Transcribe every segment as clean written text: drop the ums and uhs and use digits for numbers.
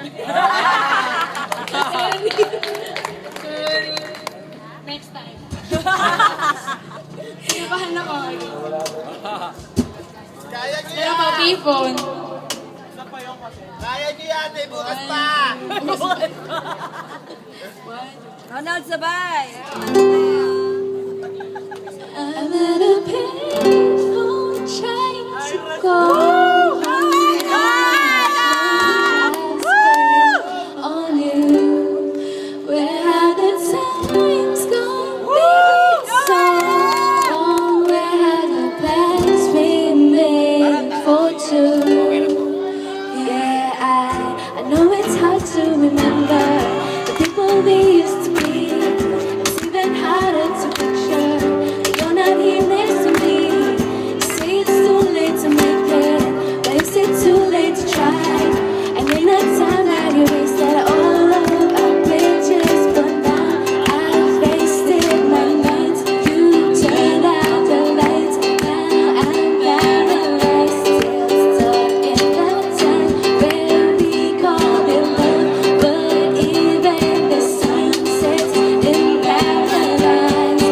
Sorry. Sorry. Next time. Sinabahan ako. Kaya niyo Pero pa, payphone. Kaya niyo yan, may bukas pa! Ronald, sabay! I'm at a payphone trying to call. On you. Where have the times gone? Baby, so long. Where have the plans been made for two? Yeah, I know it's hard to remember the people we used to be. It's even harder to picture that you're not here next to me. You say it's too late to make it, but is it too late to try? And in the time that you wasted, all of our bridges burned down. I wasted my nights, you turned out the lights. Now I'm paralyzed, still stuck in that time where we called it love. But even the sun sets in paradise.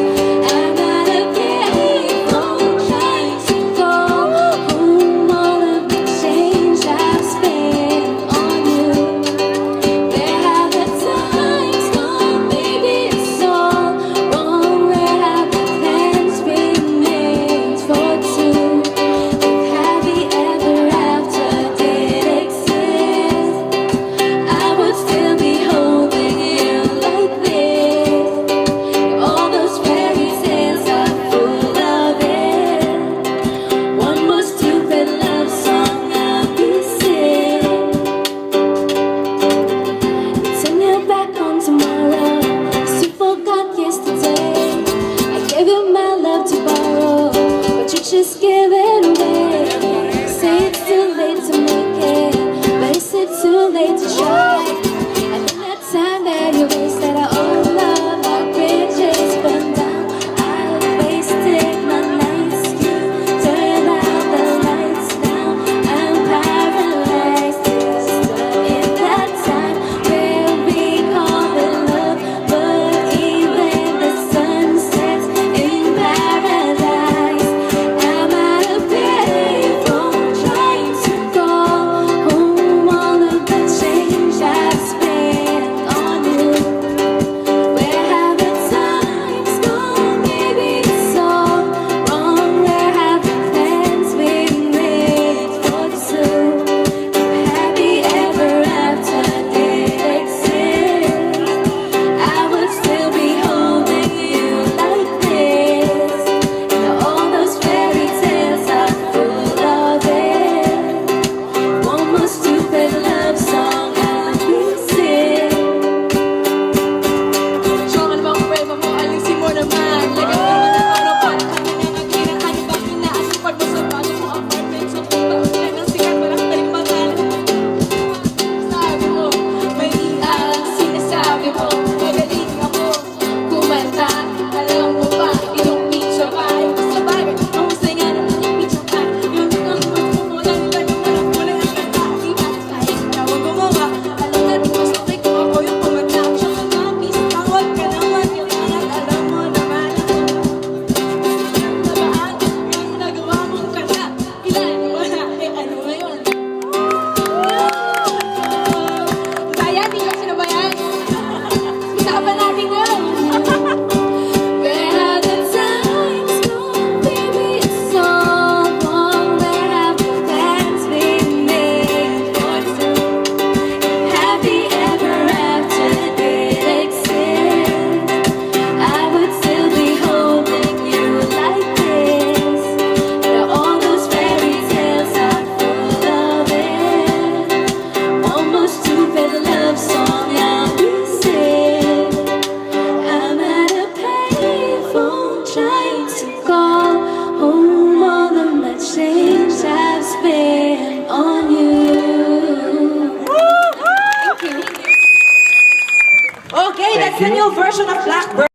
I gotta payphone trying to call home all of the change I've spent on you. Where have the times gone, baby? It's all wrong. Where have the plans been made for two? If happy ever after did exist, I would still be holding you like this. All those fairy tales are full of it. One more stupid love song I'll be singing. Turn your back on tomorrow, 'cause you forgot yesterday. I gave you my love to borrow, but you just give it away. Say it's too late to make it, but is it too late to try? And in that time that you wasted, all of our bridges burned down. I wasted my nights, you turned out the lights. Now I'm paralyzed, still stuck in that time where we called it love. But even the sun sets in paradise. I'm at a payphone trying to call home all of the change I've spent on you. Where have the times gone, baby? It's all wrong. Where have the plans been made for two? If happy ever after did exist, I would still be holding you like this. And all those fairy tales are full of it. One more stupid love song I'll be singing. Sure ka na bang pwede mo? Alisin mo naman. Lagay mo naman ang ano para kami na nagkirang. Ano bang inaasipag mo sa bago mo apartment? Sa puta o yan ang sikat, walang talimbangan. Sabi mo, may ang sinasabi mo. Magaling ako kumanta. Alam mo ba, yung picture pa ay sa bagay. Ang husay nga naman yung picture pa. Yung gusto mo lang tayo, walang kulang ang kanta. Di ba kahit ikaw ang gumawa? Alam natin mas okay kung ako yung kumanta. Siya ka nga, please, tawag ka naman. Kailangan alam mo naman ako. Nabaan ang nagawa mong kanta. Ilan mo na, ano ngayon? Kaya, di ka sinabayan. Usapan natin yun. Where have the times gone, baby? It's all wrong. Where have the plans been made for two? Happy ever after did exist, I would still be holding you like this. Now all those fairy tales are full of it. Almost stupid love song I'll be singing. I'm at a payphone trying to call home all of my change I've spent on you. Okay, that's the new version of Blackbird.